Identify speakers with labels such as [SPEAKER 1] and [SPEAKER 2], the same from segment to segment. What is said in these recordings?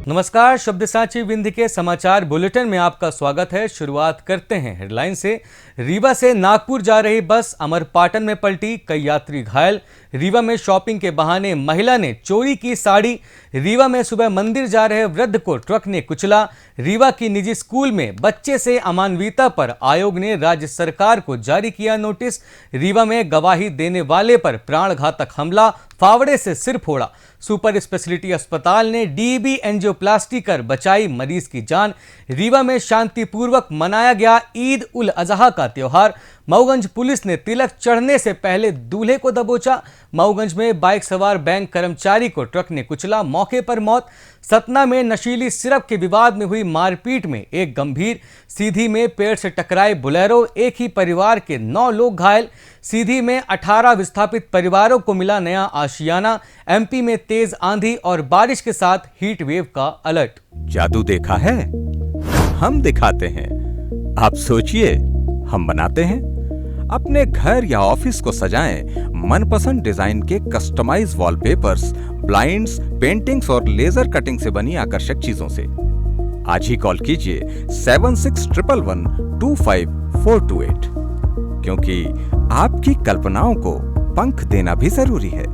[SPEAKER 1] नमस्कार, शब्दसाची विंध्य के समाचार बुलेटिन में आपका स्वागत है। शुरुआत करते हैं हेडलाइन से। रीवा से नागपुर जा रही बस अमरपाटन में पलटी, कई यात्री घायल। रीवा में शॉपिंग के बहाने महिला ने चोरी की साड़ी। रीवा में सुबह मंदिर जा रहे वृद्ध को ट्रक ने कुचला। रीवा की निजी स्कूल में बच्चे से अमानवीयता पर आयोग ने राज्य सरकार को जारी किया नोटिस। रीवा में गवाही देने वाले पर प्राणघातक हमला, फावड़े से सिर फोड़ा। सुपर स्पेशलिटी अस्पताल ने डीबी एंजियोप्लास्टी कर बचाई मरीज की जान। रीवा में शांतिपूर्वक मनाया गया ईद उल अजहा का त्योहार। मऊगंज पुलिस ने तिलक चढ़ने से पहले दूल्हे को दबोचा। मऊगंज में बाइक सवार बैंक कर्मचारी को ट्रक ने कुचला, मौके पर मौत। सतना में नशीली सिरप के विवाद में हुई मारपीट में एक गंभीर। सीधी में पेड़ से टकराए बुलेरो, एक ही परिवार के 9 लोग घायल। सीधी में 18 विस्थापित परिवारों को मिला नया आशियाना। एमपी में तेज आंधी और बारिश के साथ हीट वेव का अलर्ट।
[SPEAKER 2] जादू देखा है, हम दिखाते हैं। आप सोचिए, हम बनाते हैं। अपने घर या ऑफिस को सजाएं मनपसंद डिजाइन के कस्टमाइज वॉलपेपर्स, ब्लाइंड्स, पेंटिंग्स और लेजर कटिंग से बनी आकर्षक चीजों से। आज ही कॉल कीजिए 7611125428, क्योंकि आपकी कल्पनाओं को पंख देना भी जरूरी है।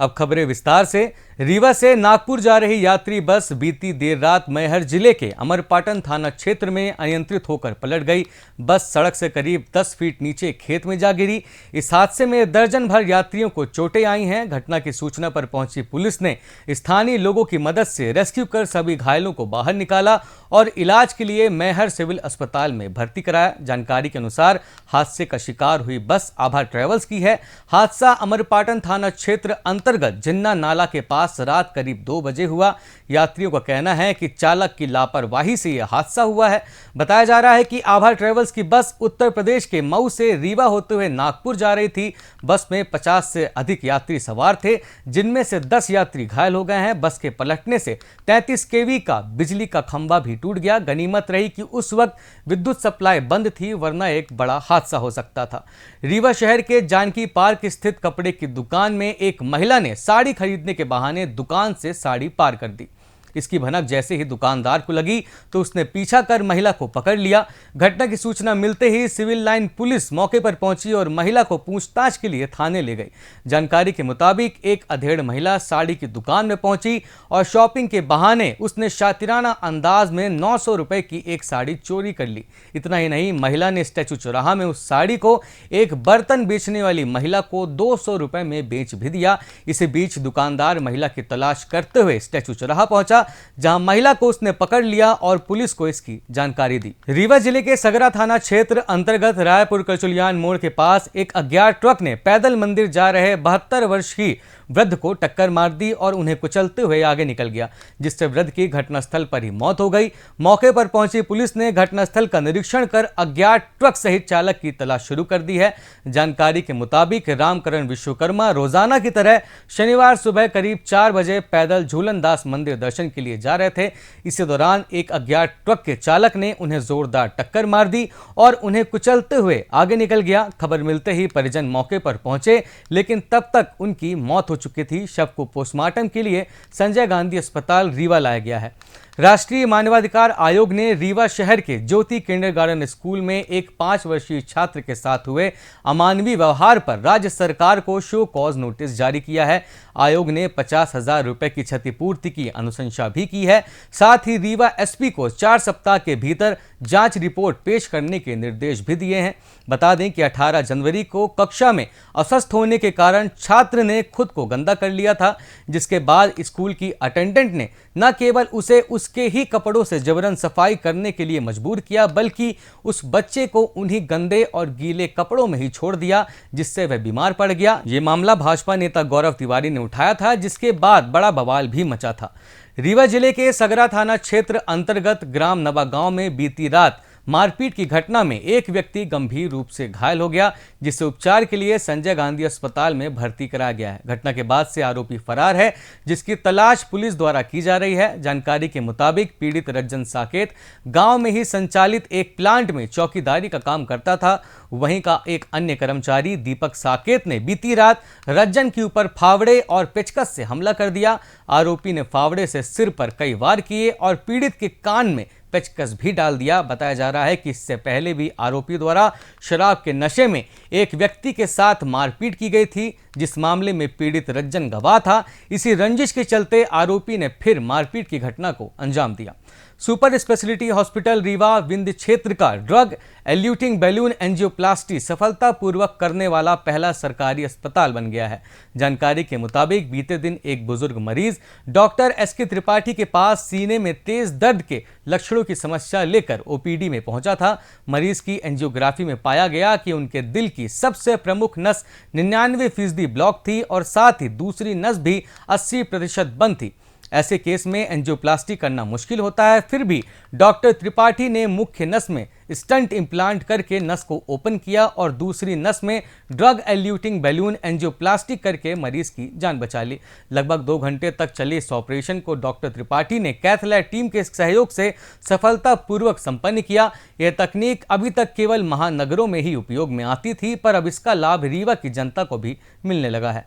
[SPEAKER 1] अब खबरें विस्तार से। रीवा से नागपुर जा रही यात्री बस बीती देर रात मैहर जिले के अमरपाटन थाना क्षेत्र में अनियंत्रित होकर पलट गई। बस सड़क से करीब 10 फीट नीचे खेत में जा गिरी। इस हादसे में दर्जन भर यात्रियों को चोटें आई हैं। घटना की सूचना पर पहुंची पुलिस ने स्थानीय लोगों की मदद से रेस्क्यू कर सभी घायलों को बाहर निकाला और इलाज के लिए मैहर सिविल अस्पताल में भर्ती कराया। जानकारी के अनुसार हादसे का शिकार हुई बस आभा ट्रेवल्स की है। हादसा अमरपाटन थाना क्षेत्र अंतर्गत जिन्ना नाला के पास रात करीब 2 बजे हुआ। यात्रियों का कहना है कि चालक की लापरवाही से यह हादसा हुआ है। बताया जा रहा है कि आभा ट्रेवल्स की बस उत्तर प्रदेश के मऊ से रीवा होते हुए नागपुर जा रही थी। बस में 50 से अधिक यात्री सवार थे, जिनमें से 10 यात्री घायल हो गए हैं। बस के पलटने से 33 केवी का बिजली का खंभा भी टूट गया। गनीमत रही कि उस वक्त विद्युत सप्लाई बंद थी, वरना एक बड़ा हादसा हो सकता था। रीवा शहर के जानकी पार्क स्थित कपड़े की दुकान में एक महिला ने साड़ी खरीदने के बहाने दुकान से साड़ी पार कर दी। इसकी भनक जैसे ही दुकानदार को लगी तो उसने पीछा कर महिला को पकड़ लिया। घटना की सूचना मिलते ही सिविल लाइन पुलिस मौके पर पहुंची और महिला को पूछताछ के लिए थाने ले गई। जानकारी के मुताबिक एक अधेड़ महिला साड़ी की दुकान में पहुंची और शॉपिंग के बहाने उसने शातिराना अंदाज में 900 रुपए की एक साड़ी चोरी कर ली। इतना ही नहीं, महिला ने स्टैचू चौराहा में उस साड़ी को एक बर्तन बेचने वाली महिला को 200 रुपए में बेच भी दिया। इसी बीच दुकानदार महिला की तलाश करते हुए स्टैचू चौराहा पहुंचा, जहां महिला को उसने पकड़ लिया और पुलिस को इसकी जानकारी दी। रीवा जिले के सगरा थाना क्षेत्र अंतर्गत रायपुर कचुलियान मोड़ के पास एक अज्ञात ट्रक ने पैदल मंदिर जा रहे 72 वर्ष की वृद्ध को टक्कर मार दी और उन्हें कुचलते हुए आगे निकल गया, जिससे वृद्ध की घटनास्थल पर ही मौत हो गई। मौके पर पहुंची पुलिस ने घटनास्थल का निरीक्षण कर अज्ञात ट्रक सहित चालक की तलाश शुरू कर दी है। जानकारी के मुताबिक रामकरण विश्वकर्मा रोजाना की तरह शनिवार सुबह करीब 4 बजे पैदल झूलनदास मंदिर दर्शन के लिए जा रहे थे। इसी दौरान एक अज्ञात ट्रक के चालक ने उन्हें जोरदार टक्कर मार दी और उन्हें कुचलते हुए आगे निकल गया। खबर मिलते ही परिजन मौके पर पहुंचे, लेकिन तब तक उनकी मौत हो चुकी थी। शव को पोस्टमार्टम के लिए संजय गांधी अस्पताल रीवा लाया गया है। राष्ट्रीय मानवाधिकार आयोग ने रीवा शहर के ज्योति किंडरगार्टन स्कूल में एक 5 वर्षीय छात्र के साथ हुए अमानवीय व्यवहार पर राज्य सरकार को शो कॉज नोटिस जारी किया है। आयोग ने 50,000 रुपए की क्षतिपूर्ति की अनुशंसा भी की है। साथ ही रीवा एसपी को 4 सप्ताह के भीतर जांच रिपोर्ट पेश करने के निर्देश भी दिए हैं। बता दें कि 18 जनवरी को कक्षा में अस्वस्थ होने के कारण छात्र ने खुद को गंदा कर लिया था, जिसके बाद स्कूल की अटेंडेंट ने न केवल उसे उसके ही कपड़ों से जबरन सफाई करने के लिए मजबूर किया, बल्कि उस बच्चे को उन्हीं गंदे और गीले कपड़ों में ही छोड़ दिया, जिससे वह बीमार पड़ गया। ये मामला भाजपा नेता गौरव तिवारी ने उठाया था, जिसके बाद बड़ा बवाल भी मचा था। रीवा जिले के सगरा थाना क्षेत्र अंतर्गत ग्राम नवागांव में बीती रात मारपीट की घटना में एक व्यक्ति गंभीर रूप से घायल हो गया, जिसे उपचार के लिए संजय गांधी अस्पताल में भर्ती कराया गया है। घटना के बाद से आरोपी फरार है, जिसकी तलाश पुलिस द्वारा की जा रही है। जानकारी के मुताबिक पीड़ित रज्जन साकेत गांव में ही संचालित एक प्लांट में चौकीदारी का काम करता था। वहीं का एक अन्य कर्मचारी दीपक साकेत ने बीती रात रज्जन के ऊपर फावड़े और पेचकस से हमला कर दिया। आरोपी ने फावड़े से सिर पर कई वार किए और पीड़ित के कान में पेचकस भी डाल दिया। बताया जा रहा है कि इससे पहले भी आरोपी द्वारा शराब के नशे में एक व्यक्ति के साथ मारपीट की गई थी, जिस मामले में पीड़ित रज्जन गवाह था। इसी रंजिश के चलते आरोपी ने फिर मारपीट की घटना को अंजाम दिया। Super speciality hospital Rewa Vindhya क्षेत्र का ड्रग एल्यूटिंग बैलून एंजियोप्लास्टी सफलतापूर्वक करने वाला पहला सरकारी अस्पताल बन गया है। जानकारी के मुताबिक बीते दिन एक बुजुर्ग मरीज डॉक्टर एसके त्रिपाठी के पास सीने में तेज दर्द के लक्षणों की समस्या लेकर ओपीडी में पहुंचा था। मरीज की एंजियोग्राफी में पाया गया कि उनके दिल की सबसे प्रमुख नस 99% ब्लॉक थी और साथ ही दूसरी नस भी 80% बंद थी। ऐसे केस में एंजियोप्लास्टी करना मुश्किल होता है, फिर भी डॉक्टर त्रिपाठी ने मुख्य नस में स्टंट इम्प्लांट करके नस को ओपन किया और दूसरी नस में ड्रग एल्यूटिंग बैलून एंजियोप्लास्टी करके मरीज की जान बचा ली। लगभग 2 घंटे तक चले इस ऑपरेशन को डॉक्टर त्रिपाठी ने कैथलैब टीम के सहयोग से सफलतापूर्वक संपन्न किया। यह तकनीक अभी तक केवल महानगरों में ही उपयोग में आती थी, पर अब इसका लाभ रीवा की जनता को भी मिलने लगा है।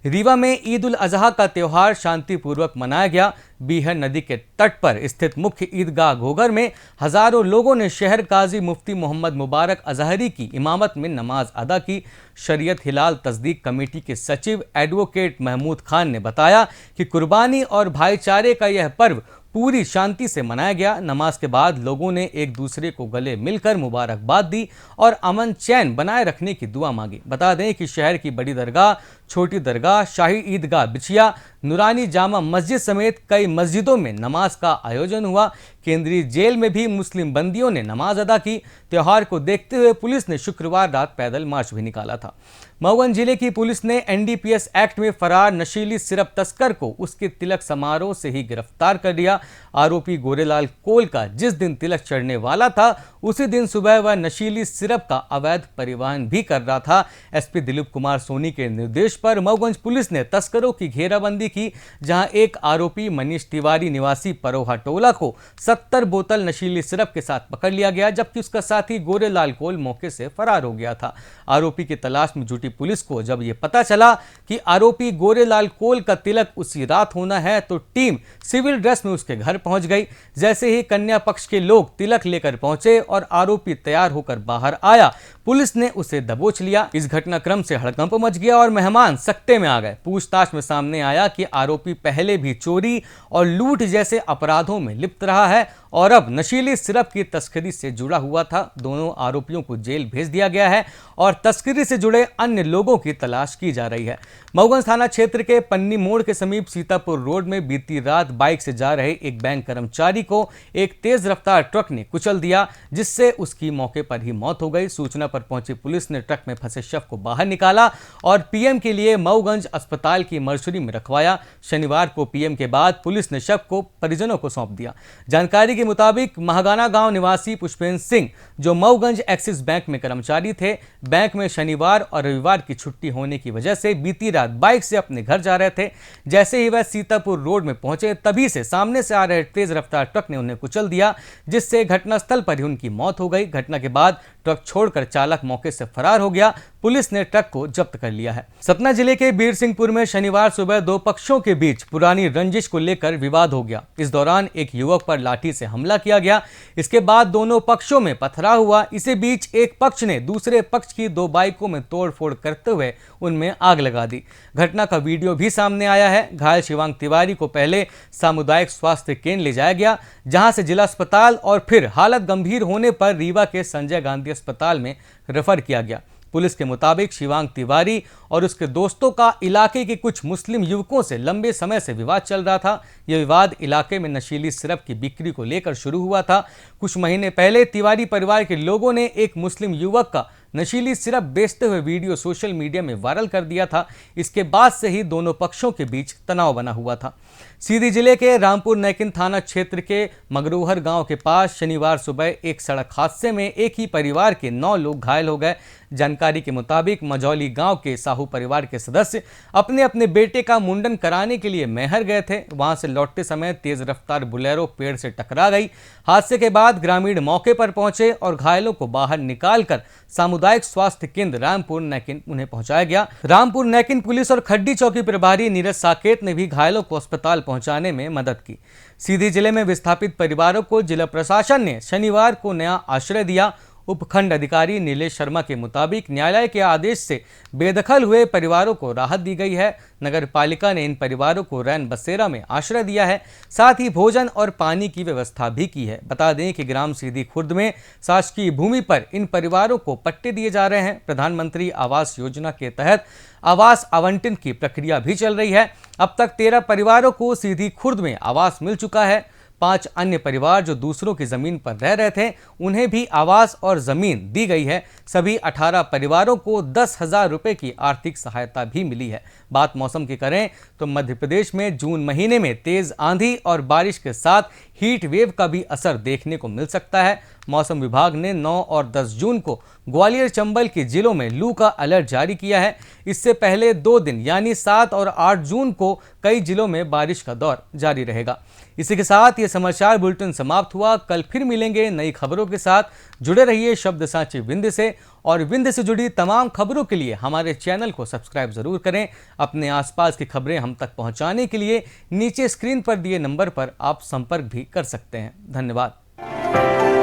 [SPEAKER 1] रीवा में ईद उल अजहा का त्यौहार शांतिपूर्वक मनाया गया। बीहर नदी के तट पर स्थित मुख्य ईदगाह घोघर में हजारों लोगों ने शहर काजी मुफ्ती मोहम्मद मुबारक अजहरी की इमामत में नमाज अदा की। शरीयत हिलाल तस्दीक कमेटी के सचिव एडवोकेट महमूद खान ने बताया कि कुर्बानी और भाईचारे का यह पर्व पूरी शांति से मनाया गया। नमाज के बाद लोगों ने एक दूसरे को गले मिलकर मुबारकबाद दी और अमन चैन बनाए रखने की दुआ मांगी। बता दें कि शहर की बड़ी दरगाह, छोटी दरगाह, शाही ईदगाह बिछिया, नूरानी जामा मस्जिद समेत कई मस्जिदों में नमाज का आयोजन हुआ। केंद्रीय जेल में भी मुस्लिम बंदियों ने नमाज अदा की। त्यौहार को देखते हुए पुलिस ने शुक्रवार रात पैदल मार्च भी निकाला था। मऊगंज जिले की पुलिस ने एनडीपीएस एक्ट में फरार नशीली सिरप तस्कर को उसके तिलक समारोह से ही गिरफ्तार कर लिया। आरोपी गोरेलाल कोल का जिस दिन तिलक चढ़ने वाला था, उसी दिन सुबह वह नशीली सिरप का अवैध परिवहन भी कर रहा था। एसपी दिलीप कुमार सोनी के निर्देश पर मऊगंज पुलिस ने तस्करों की घेराबंदी की, जहां एक आरोपी मनीष तिवारी निवासी परोहा टोला को 70 बोतल नशीली सिरप के साथ पकड़ लिया गया, जबकि उसका साथी गोरेलाल कोल मौके से फरार हो गया था। आरोपी की तलाश में जुटी पुलिस को जब यह पता चला कि आरोपी गोरेलाल कोल का तिलक उसी रात होना है, तो टीम सिविल ड्रेस में उसके घर पहुंच गई। जैसे ही कन्या पक्ष के लोग तिलक लेकर पहुंचे और आरोपी तैयार होकर बाहर आया, पुलिस ने उसे दबोच लिया। इस घटनाक्रम से हड़कंप मच गया और मेहमान सकते में आ गए। पूछताछ में सामने आया कि आरोपी पहले भी चोरी और लूट जैसे अपराधों में लिप्त रहा है और अब नशीली सिरप की तस्करी से जुड़ा हुआ था। दोनों आरोपियों को जेल भेज दिया गया है और तस्करी से जुड़े अन्य लोगों की तलाश की जा रही है। मऊगंज थाना क्षेत्र के पन्नी मोड़ के समीप सीतापुर रोड में बीती रात बाइक से जा रहे एक बैंक कर्मचारी को एक तेज रफ्तार ट्रक ने कुचल दिया, जिससे उसकी मौके पर ही मौत हो गई। सूचना पर पहुंची पुलिस ने ट्रक में फंसे शव को बाहर निकाला और पीएम के लिए मऊगंज अस्पताल की मर्चुरी में रखवाया। शनिवार को पीएम के बाद पुलिस ने शव को परिजनों को सौंप दिया। जानकारी के मुताबिक महागाना गांव निवासी पुष्पेंद्र सिंह, जो मऊगंज एक्सिस बैंक में कर्मचारी थे, बैंक में शनिवार और रविवार की छुट्टी होने की वजह से बीती रात बाइक से अपने घर जा रहे थे। जैसे ही वह सीतापुर रोड में पहुंचे, तभी से सामने से आ रहे तेज रफ्तार ट्रक ने उन्हें कुचल दिया, जिससे घटनास्थल पर ही उनकी मौत हो गई। घटना के बाद ट्रक छोड़कर चालक मौके से फरार हो गया। पुलिस ने ट्रक को जब्त कर लिया है। सतना जिले के बीरसिंहपुर में शनिवार सुबह दो पक्षों के बीच पुरानी रंजिश को लेकर विवाद हो गया। इस दौरान एक युवक पर लाठी से हमला किया गया। इसके बाद दोनों पक्षों में पथराव हुआ। इसी बीच एक पक्ष ने दूसरे पक्ष की 2 बाइकों में तोड़फोड़ करते हुए उनमें आग लगा दी। घटना का वीडियो भी सामने आया है। घायल शिवांग तिवारी को पहले सामुदायिक स्वास्थ्य केंद्र ले जाया गया, जहां से जिला अस्पताल और फिर हालत गंभीर होने पर रीवा के संजय गांधी अस्पताल में रेफर किया गया। पुलिस के मुताबिक शिवांग तिवारी और उसके दोस्तों का इलाके के कुछ मुस्लिम युवकों से लंबे समय से विवाद चल रहा था। यह विवाद इलाके में नशीली सिरप की बिक्री को लेकर शुरू हुआ था। कुछ महीने पहले तिवारी परिवार के लोगों ने एक मुस्लिम युवक का नशीली सिरप बेचते हुए वीडियो सोशल मीडिया में वायरल कर दिया था। इसके बाद से ही दोनों पक्षों के बीच तनाव बना हुआ था। सीधी जिले के रामपुर नैकिन थाना क्षेत्र के मगरोहर गांव के पास शनिवार सुबह एक सड़क हादसे में एक ही परिवार के 9 लोग घायल हो गए। जानकारी के मुताबिक मझौली गांव के साहू परिवार के सदस्य अपने अपने बेटे का मुंडन कराने के लिए मैहर गए थे। वहां से लौटते समय तेज रफ्तार बुलेरो पेड़ से टकरा गई। हादसे के बाद ग्रामीण मौके पर पहुंचे और घायलों को बाहर निकालकर सामुदायिक स्वास्थ्य केंद्र रामपुर नैकिन उन्हें पहुंचाया गया। रामपुर नैकिन पुलिस और खड्डी चौकी प्रभारी नीरज साकेत ने भी घायलों को अस्पताल पहुंचाने में मदद की। सीधी जिले में विस्थापित परिवारों को जिला प्रशासन ने शनिवार को नया आश्रय दिया। उपखंड अधिकारी नीलेश शर्मा के मुताबिक न्यायालय के आदेश से बेदखल हुए परिवारों को राहत दी गई है। नगर पालिका ने इन परिवारों को रैन बसेरा में आश्रय दिया है, साथ ही भोजन और पानी की व्यवस्था भी की है। बता दें कि ग्राम सीधी खुर्द में शासकीय भूमि पर इन परिवारों को पट्टे दिए जा रहे हैं। प्रधानमंत्री आवास योजना के तहत आवास आवंटन की प्रक्रिया भी चल रही है। अब तक 13 परिवारों को सीधी खुर्द में आवास मिल चुका है। 5 अन्य परिवार जो दूसरों की जमीन पर रह रहे थे उन्हें भी आवास और जमीन दी गई है। सभी 18 परिवारों को 10,000 रुपए की आर्थिक सहायता भी मिली है। बात मौसम की करें तो मध्य प्रदेश में जून महीने में तेज आंधी और बारिश के साथ हीट वेव का भी असर देखने को मिल सकता है। मौसम विभाग ने 9 और 10 जून को ग्वालियर चंबल के जिलों में लू का अलर्ट जारी किया है। इससे पहले 2 दिन यानी 7 और 8 जून को कई जिलों में बारिश का दौर जारी रहेगा। इसी के साथ ये समाचार बुलेटिन समाप्त हुआ। कल फिर मिलेंगे नई खबरों के साथ। जुड़े रहिए शब्द साची विंध्य से, और विंध्य से जुड़ी तमाम खबरों के लिए हमारे चैनल को सब्सक्राइब जरूर करें। अपने आसपास की खबरें हम तक पहुंचाने के लिए नीचे स्क्रीन पर दिए नंबर पर आप संपर्क भी कर सकते हैं। धन्यवाद।